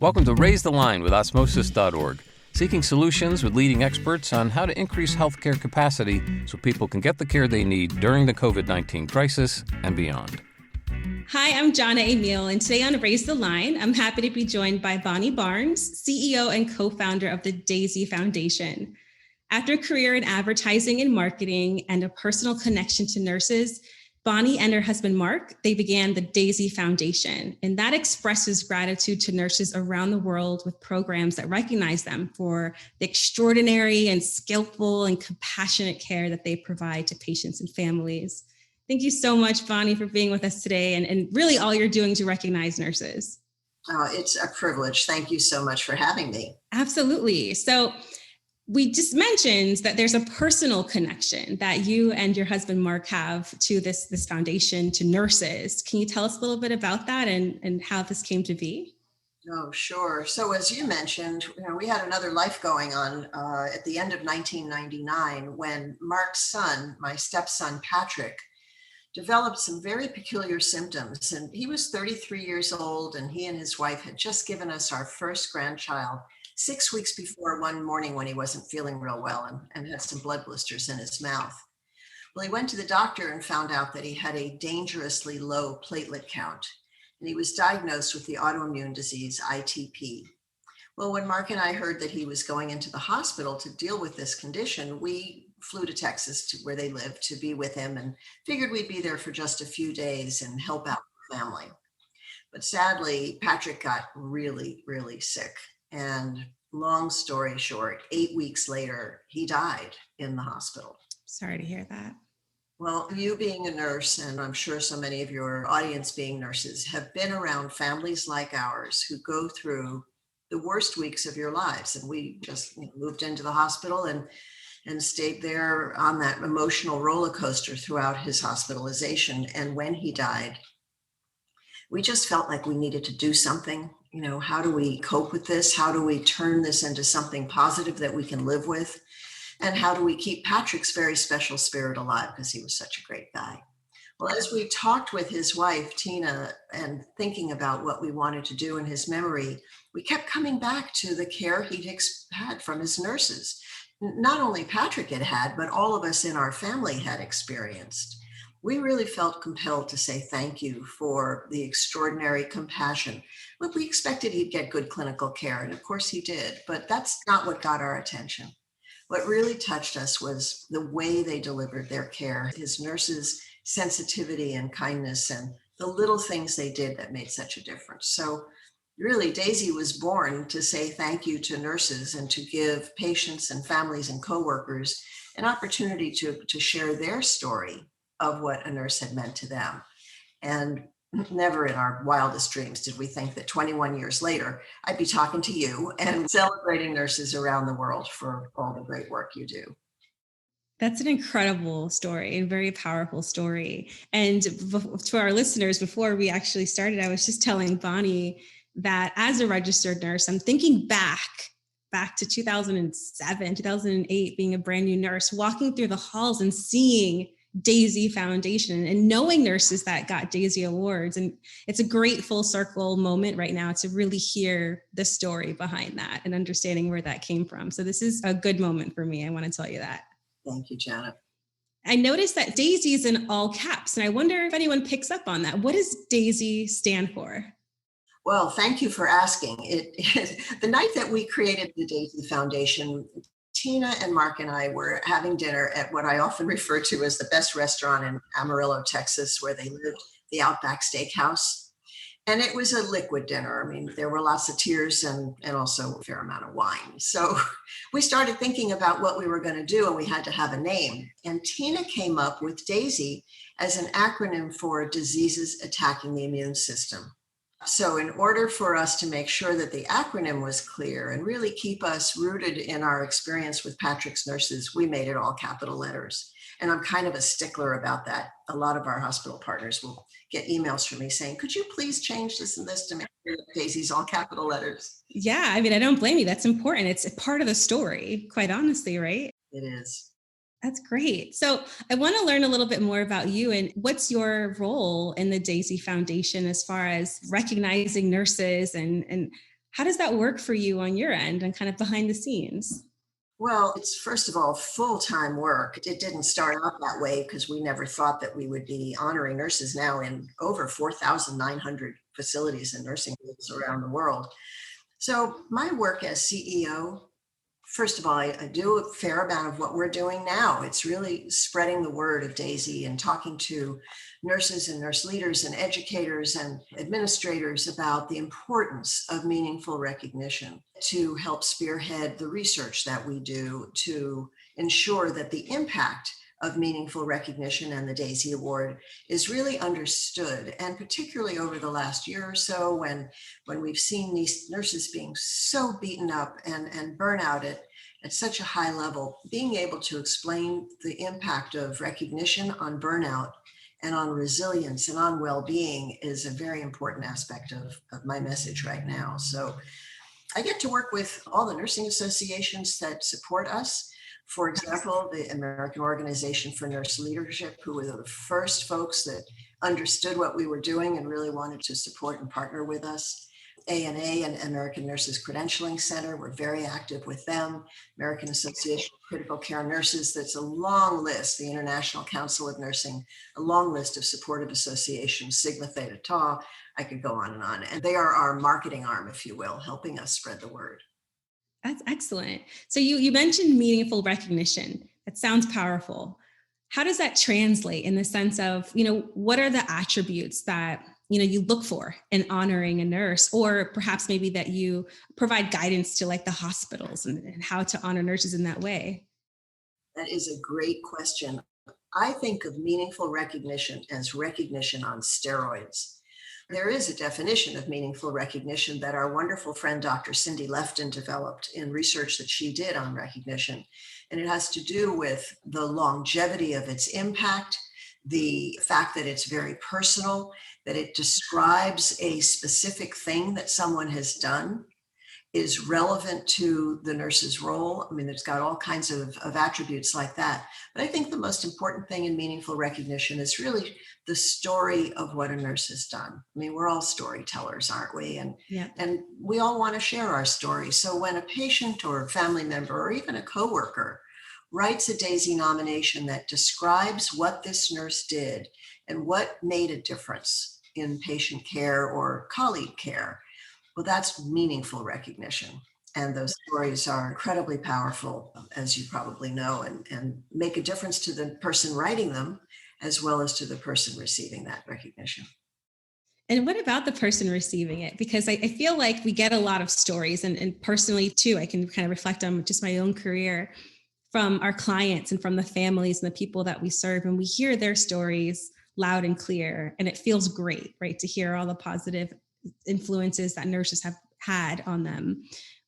Welcome to Raise the Line with Osmosis.org, seeking solutions with leading experts on how to increase healthcare capacity so people can get the care they need during the COVID-19 crisis and beyond. Hi, I'm Jannah Amiel, and today on Raise the Line, I'm happy to be joined by Bonnie Barnes, CEO and co-founder of the Daisy Foundation. After a career in advertising and marketing and a personal connection to nurses, Bonnie and her husband, Mark, they began the Daisy Foundation, and that expresses gratitude to nurses around the world with programs that recognize them for the extraordinary and skillful and compassionate care that they provide to patients and families. Thank you so much, Bonnie, for being with us today and really all you're doing to recognize nurses. Oh, it's a privilege. Thank you so much for having me. Absolutely. So we just mentioned that there's a personal connection that you and your husband, Mark, have to this foundation, to nurses. Can you tell us a little bit about that and how this came to be? Oh, sure. So as you mentioned, we had another life going on at the end of 1999 when Mark's son, my stepson, Patrick, developed some very peculiar symptoms. And he was 33 years old, and he and his wife had just given us our first grandchild 6 weeks before one morning when he wasn't feeling real well and had some blood blisters in his mouth. Well, he went to the doctor and found out that he had a dangerously low platelet count, and he was diagnosed with the autoimmune disease ITP. Well, when Mark and I heard that he was going into the hospital to deal with this condition, we flew to Texas to where they live to be with him and figured we'd be there for just a few days and help out the family. But sadly, Patrick got really, really sick. And long story short, 8 weeks later, he died in the hospital. Sorry to hear that. Well, you being a nurse, and I'm sure so many of your audience being nurses, have been around families like ours who go through the worst weeks of your lives. And we just moved into the hospital and stayed there on that emotional roller coaster throughout his hospitalization. And when he died, we just felt like we needed to do something. How do we cope with this? How do we turn this into something positive that we can live with? And how do we keep Patrick's very special spirit alive? Because he was such a great guy. Well, as we talked with his wife, Tina, and thinking about what we wanted to do in his memory, we kept coming back to the care he'd had from his nurses. Not only Patrick had, but all of us in our family had experienced. We really felt compelled to say thank you for the extraordinary compassion. Look, we expected he'd get good clinical care, and of course he did, but that's not what got our attention. What really touched us was the way they delivered their care, his nurses' sensitivity and kindness, and the little things they did that made such a difference. So really, Daisy was born to say thank you to nurses and to give patients and families and coworkers an opportunity to share their story of what a nurse had meant to them. And never in our wildest dreams did we think that 21 years later, I'd be talking to you and celebrating nurses around the world for all the great work you do. That's an incredible story, a very powerful story. And to our listeners, before we actually started, I was just telling Bonnie that as a registered nurse, I'm thinking back to 2007, 2008, being a brand new nurse, walking through the halls and seeing Daisy Foundation and knowing nurses that got Daisy Awards. And it's a great full circle moment right now to really hear the story behind that and understanding where that came from. So this is a good moment for me. I want to tell you that. Thank you, Jannah. I noticed that Daisy is in all caps, and I wonder if anyone picks up on that. What does Daisy stand for? Well, thank you for asking. The night that we created the Daisy Foundation, Tina and Mark and I were having dinner at what I often refer to as the best restaurant in Amarillo, Texas, where they lived, the Outback Steakhouse. And it was a liquid dinner. I mean, there were lots of tears and also a fair amount of wine. So we started thinking about what we were going to do, and we had to have a name. And Tina came up with DAISY as an acronym for diseases attacking the immune system. So in order for us to make sure that the acronym was clear and really keep us rooted in our experience with Patrick's nurses, we made it all capital letters. And I'm kind of a stickler about that. A lot of our hospital partners will get emails from me saying, could you please change this and this to make sure that Daisy's all capital letters? Yeah, I mean, I don't blame you. That's important. It's a part of the story, quite honestly, right? It is. That's great. So I want to learn a little bit more about you and what's your role in the Daisy Foundation as far as recognizing nurses and How does that work for you on your end and kind of behind the scenes? Well, it's first of all full-time work. It didn't start out that way because we never thought that we would be honoring nurses now in over 4,900 facilities and nursing homes around the world. So my work as CEO, first of all, I do a fair amount of what we're doing now. It's really spreading the word of Daisy and talking to nurses and nurse leaders and educators and administrators about the importance of meaningful recognition to help spearhead the research that we do to ensure that the impact of meaningful recognition and the Daisy Award is really understood. And particularly over the last year or so, when we've seen these nurses being so beaten up and burnout at such a high level, being able to explain the impact of recognition on burnout and on resilience and on well-being is a very important aspect of my message right now. So I get to work with all the nursing associations that support us. For example, the American Organization for Nurse Leadership, who were the first folks that understood what we were doing and really wanted to support and partner with us. ANA and American Nurses Credentialing Center, we're very active with them. American Association of Critical Care Nurses, that's a long list. The International Council of Nursing, a long list of supportive associations, Sigma Theta Tau, I could go on. And they are our marketing arm, if you will, helping us spread the word. That's excellent. So you mentioned meaningful recognition. That sounds powerful. How does that translate in the sense of, what are the attributes that, you look for in honoring a nurse, or perhaps maybe that you provide guidance to like the hospitals and how to honor nurses in that way? That is a great question. I think of meaningful recognition as recognition on steroids. There is a definition of meaningful recognition that our wonderful friend, Dr. Cindy Lefton, developed in research that she did on recognition. And it has to do with the longevity of its impact, the fact that it's very personal, that it describes a specific thing that someone has done, is relevant to the nurse's role. I mean, it's got all kinds of attributes like that. But I think the most important thing in meaningful recognition is really the story of what a nurse has done. I mean, we're all storytellers, aren't we? And we all want to share our story. So when a patient or a family member or even a coworker writes a Daisy nomination that describes what this nurse did and what made a difference in patient care or colleague care, well, that's meaningful recognition. And those stories are incredibly powerful, as you probably know, and make a difference to the person writing them, as well as to the person receiving that recognition. And what about the person receiving it? Because I feel like we get a lot of stories, and personally too, I can kind of reflect on just my own career from our clients and from the families and the people that we serve. And we hear their stories loud and clear. And it feels great, right? To hear all the positive influences that nurses have had on them.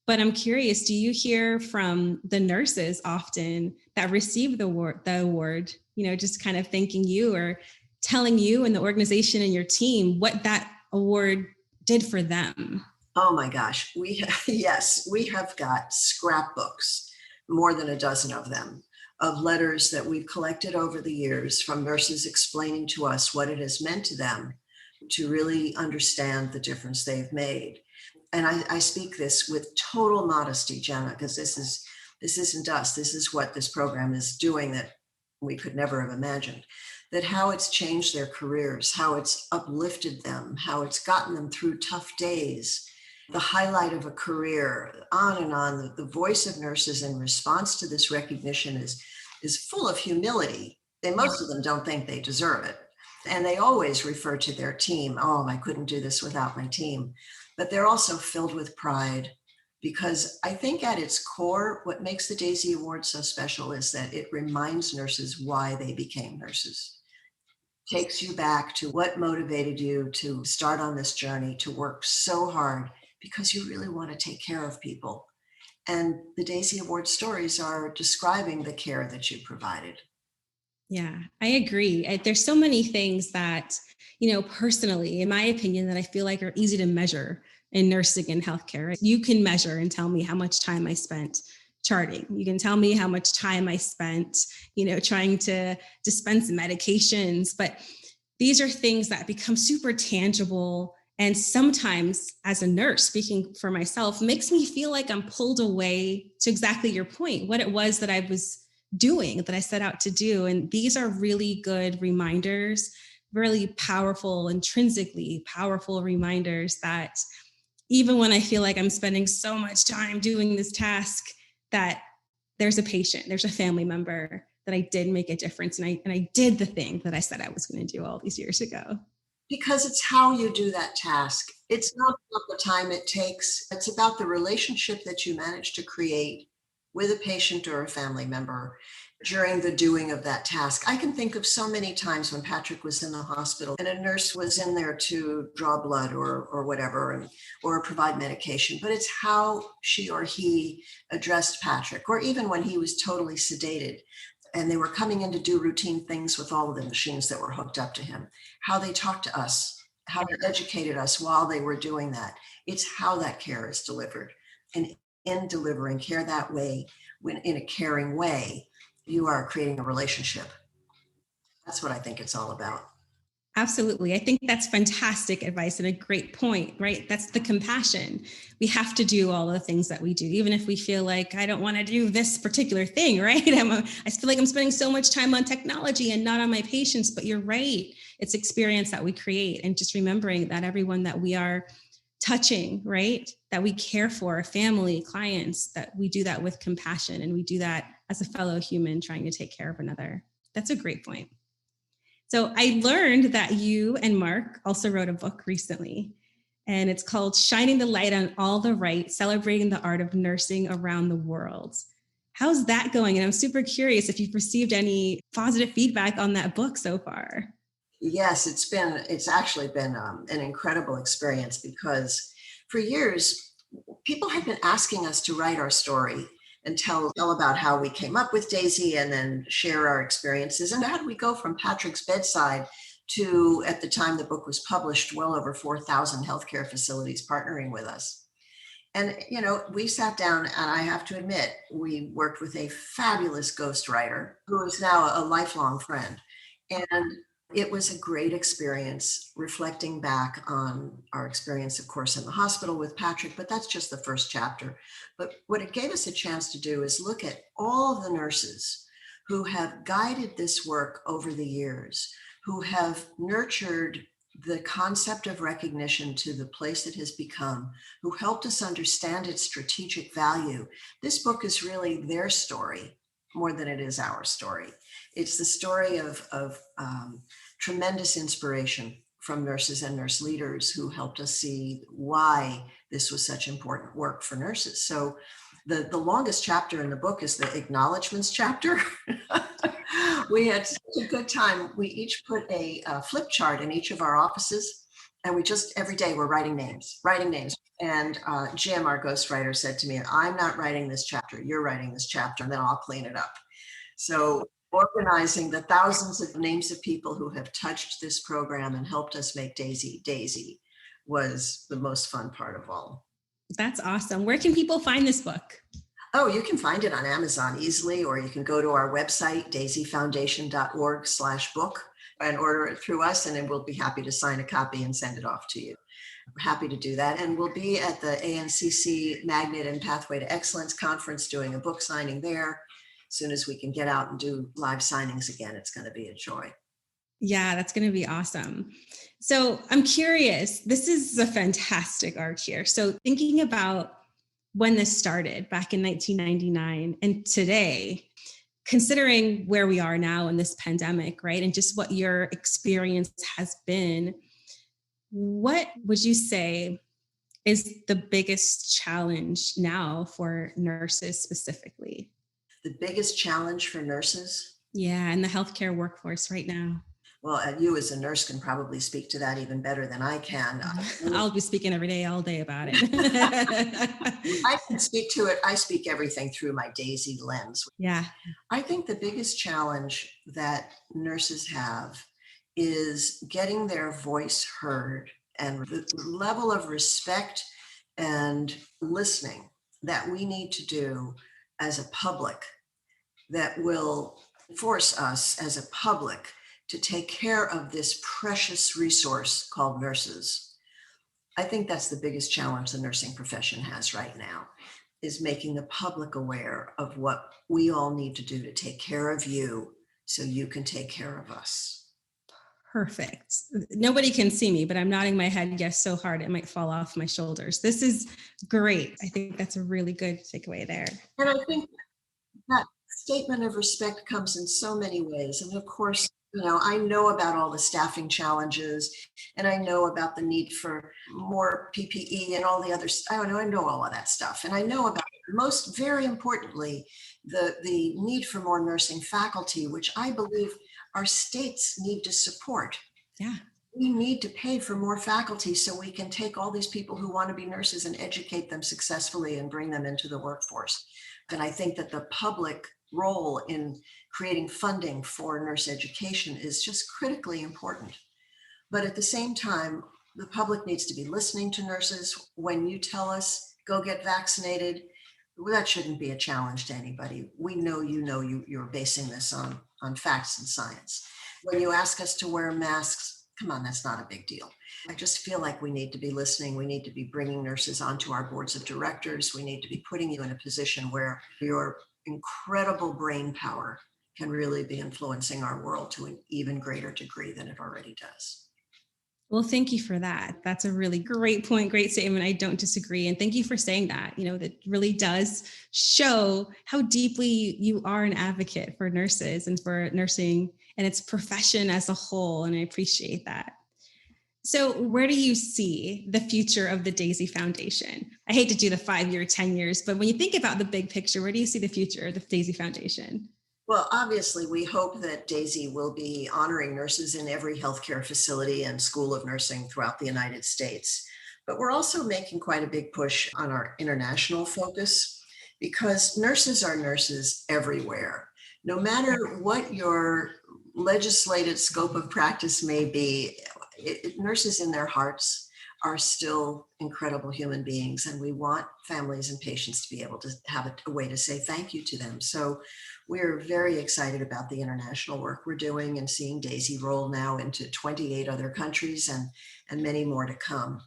But I'm curious, do you hear from the nurses often that receive the award, just kind of thanking you or telling you and the organization and your team what that award did for them? Oh my gosh, we have got scrapbooks, more than a dozen of them, of letters that we've collected over the years from nurses explaining to us what it has meant to them to really understand the difference they've made. And I speak this with total modesty, Jannah, because this isn't us. This is what this program is doing that we could never have imagined. That how it's changed their careers, how it's uplifted them, how it's gotten them through tough days, the highlight of a career, on and on. The voice of nurses in response to this recognition is full of humility. Most of them don't think they deserve it. And they always refer to their team. Oh, I couldn't do this without my team. But they're also filled with pride, because I think at its core, what makes the Daisy Award so special is that it reminds nurses why they became nurses. Takes you back to what motivated you to start on this journey, to work so hard because you really want to take care of people. And the Daisy Award stories are describing the care that you provided. Yeah, I agree. There's so many things that, personally, in my opinion, that I feel like are easy to measure in nursing and healthcare. You can measure and tell me how much time I spent charting. You can tell me how much time I spent, trying to dispense medications. But these are things that become super tangible And sometimes as a nurse, speaking for myself, makes me feel like I'm pulled away to exactly your point, what it was that I was doing, that I set out to do. And these are really good reminders, really powerful, intrinsically powerful reminders that even when I feel like I'm spending so much time doing this task, that there's a patient, there's a family member, that I did make a difference. And I did the thing that I said I was going to do all these years ago. Because it's how you do that task. It's not about the time it takes. It's about the relationship that you manage to create with a patient or a family member during the doing of that task. I can think of so many times when Patrick was in the hospital and a nurse was in there to draw blood or whatever, or provide medication, but it's how she or he addressed Patrick, or even when he was totally sedated and they were coming in to do routine things with all of the machines that were hooked up to him, how they talked to us, how they educated us while they were doing that. It's how that care is delivered. And in delivering care that way, when in a caring way, you are creating a relationship. That's what I think it's all about. Absolutely. I think that's fantastic advice and a great point, right? That's the compassion. We have to do all the things that we do, even if we feel like I don't want to do this particular thing, right? I feel like I'm spending so much time on technology and not on my patients, but you're right. It's experience that we create, and just remembering that everyone that we are touching, right? That we care for, family, clients, that we do that with compassion, and we do that as a fellow human trying to take care of another. That's a great point. So I learned that you and Mark also wrote a book recently, and it's called Shining the Light on All the Right, Celebrating the Art of Nursing Around the World. How's that going? And I'm super curious if you've received any positive feedback on that book so far. Yes, it's actually been an incredible experience, because for years, people had been asking us to write our story and tell about how we came up with Daisy, and then share our experiences. And how did we go from Patrick's bedside to, at the time the book was published, well over 4,000 healthcare facilities partnering with us. And, we sat down, and I have to admit, we worked with a fabulous ghostwriter who is now a lifelong friend. And it was a great experience reflecting back on our experience, of course, in the hospital with Patrick, but that's just the first chapter. But what it gave us a chance to do is look at all of the nurses who have guided this work over the years, who have nurtured the concept of recognition to the place it has become, who helped us understand its strategic value. This book is really their story more than it is our story. It's the story of tremendous inspiration from nurses and nurse leaders who helped us see why this was such important work for nurses. So the longest chapter in the book is the acknowledgements chapter. We had such a good time. We each put a flip chart in each of our offices, and we just, every day we're writing names. And Jim, our ghostwriter, said to me, I'm not writing this chapter, you're writing this chapter, and then I'll clean it up. So organizing the thousands of names of people who have touched this program and helped us make Daisy was the most fun part of all. That's awesome. Where can people find this book? Oh, you can find it on Amazon easily, or you can go to our website, daisyfoundation.org/book, and order it through us, and then we'll be happy to sign a copy and send it off to you. We're happy to do that. And we'll be at the ANCC Magnet and Pathway to Excellence Conference doing a book signing there. As soon as we can get out and do live signings again, it's going to be a joy. Yeah, that's going to be awesome. So I'm curious, this is a fantastic arc here. So thinking about when this started back in 1999 and today, considering where we are now in this pandemic, right? And just what your experience has been, what would you say is the biggest challenge now for nurses specifically? The biggest challenge for nurses? Yeah, and the healthcare workforce right now. Well, you as a nurse can probably speak to that even better than I can. I'll be speaking every day, all day about it. I can speak to it. I speak everything through my Daisy lens. Yeah. I think the biggest challenge that nurses have is getting their voice heard, and the level of respect and listening that we need to do as a public that will force us as a public to take care of this precious resource called nurses. I think that's the biggest challenge the nursing profession has right now, is making the public aware of what we all need to do to take care of you so you can take care of us. Perfect. Nobody can see me, but I'm nodding my head yes so hard it might fall off my shoulders. This is great. I think that's a really good takeaway there. And I think that statement of respect comes in so many ways. And of course, I know about all the staffing challenges, and I know about the need for more PPE and all the others. I know all of that stuff. And I know about, most very importantly, the need for more nursing faculty, which I believe our states need to support. Yeah. We need to pay for more faculty so we can take all these people who want to be nurses and educate them successfully and bring them into the workforce. And I think that the public role in creating funding for nurse education is just critically important. But at the same time, the public needs to be listening to nurses. When you tell us, go get vaccinated, well, that shouldn't be a challenge to anybody. We know you're basing this on facts and science. When you ask us to wear masks, come on, that's not a big deal. I just feel like we need to be listening. We need to be bringing nurses onto our boards of directors. We need to be putting you in a position where your incredible brain power can really be influencing our world to an even greater degree than it already does. Well, thank you for that. That's a really great point, great statement. I don't disagree. And thank you for saying that. That really does show how deeply you are an advocate for nurses and for nursing and its profession as a whole. And I appreciate that. So where do you see the future of the Daisy Foundation? I hate to do the 5-year, 10 years, but when you think about the big picture, where do you see the future of the Daisy Foundation? Well, obviously, we hope that Daisy will be honoring nurses in every healthcare facility and school of nursing throughout the United States. But we're also making quite a big push on our international focus, because nurses are nurses everywhere. No matter what your legislated scope of practice may be, nurses in their hearts are still incredible human beings, and we want families and patients to be able to have a way to say thank you to them. So we're very excited about the international work we're doing and seeing Daisy roll now into 28 other countries and many more to come.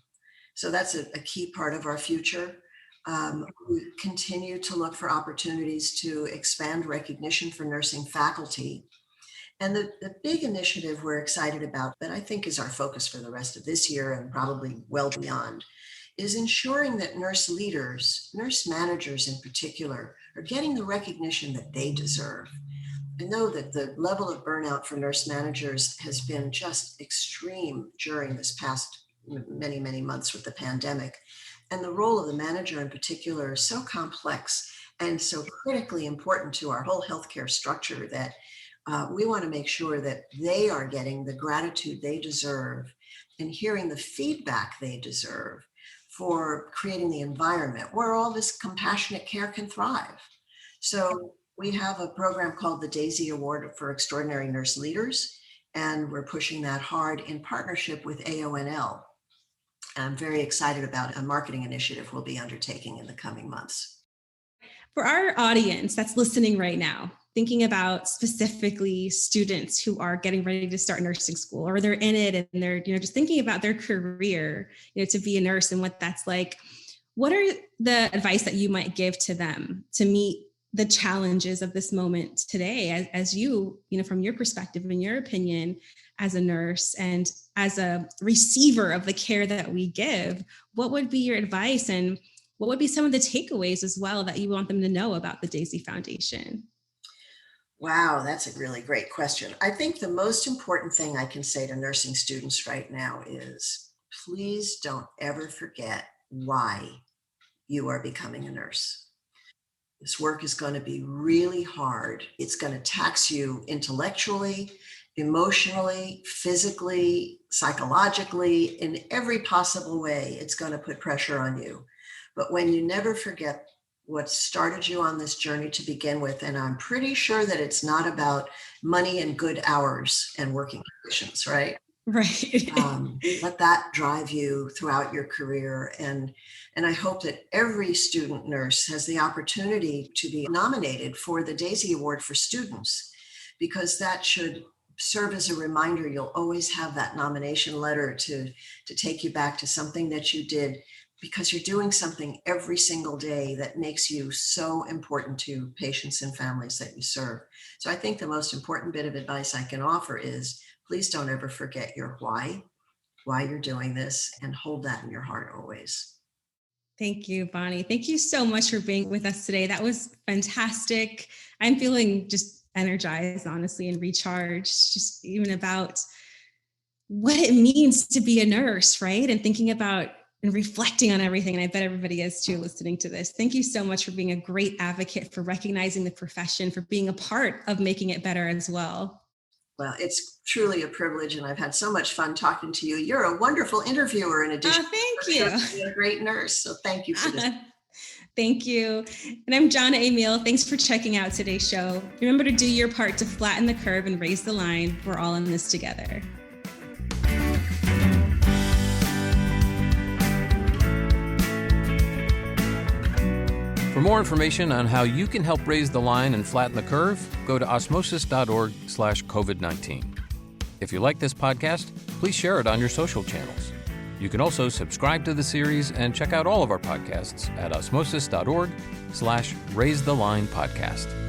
So that's a key part of our future. We continue to look for opportunities to expand recognition for nursing faculty. And the big initiative we're excited about, that I think is our focus for the rest of this year and probably well beyond, is ensuring that nurse leaders, nurse managers in particular, are getting the recognition that they deserve. I know that the level of burnout for nurse managers has been just extreme during this past many, many months with the pandemic. And the role of the manager in particular is so complex and so critically important to our whole healthcare structure that we want to make sure that they are getting the gratitude they deserve and hearing the feedback they deserve for creating the environment where all this compassionate care can thrive. So we have a program called the Daisy Award for Extraordinary Nurse Leaders, and we're pushing that hard in partnership with AONL. I'm very excited about a marketing initiative we'll be undertaking in the coming months. For our audience that's listening right now, thinking about specifically students who are getting ready to start nursing school, or they're in it and they're, just thinking about their career, to be a nurse and what that's like, what are the advice that you might give to them to meet the challenges of this moment today, as you, from your perspective and your opinion as a nurse and as a receiver of the care that we give? What would be your advice, and what would be some of the takeaways as well that you want them to know about the Daisy Foundation? Wow, that's a really great question. I think the most important thing I can say to nursing students right now is, please don't ever forget why you are becoming a nurse. This work is going to be really hard. It's going to tax you intellectually, emotionally, physically, psychologically, in every possible way. It's going to put pressure on you. But when you never forget what started you on this journey to begin with, and I'm pretty sure that it's not about money and good hours and working conditions, right? Right. Let that drive you throughout your career. And I hope that every student nurse has the opportunity to be nominated for the Daisy Award for Students, because that should serve as a reminder. You'll always have that nomination letter to take you back to something that you did, because you're doing something every single day that makes you so important to patients and families that you serve. So I think the most important bit of advice I can offer is, please don't ever forget your why you're doing this, and hold that in your heart always. Thank you, Bonnie. Thank you so much for being with us today. That was fantastic. I'm feeling just energized, honestly, and recharged, just even about what it means to be a nurse, right? And thinking about and reflecting on everything. And I bet everybody is too, listening to this. Thank you so much for being a great advocate, for recognizing the profession, for being a part of making it better as well. Well, it's truly a privilege, and I've had so much fun talking to you. You're a wonderful interviewer in addition thank you. to being a great nurse. So thank you for this. Thank you. And I'm Jannah Amiel. Thanks for checking out today's show. Remember to do your part to flatten the curve and raise the line. We're all in this together. For more information on how you can help raise the line and flatten the curve, go to osmosis.org/COVID-19. If you like this podcast, please share it on your social channels. You can also subscribe to the series and check out all of our podcasts at osmosis.org/raisethelinepodcast.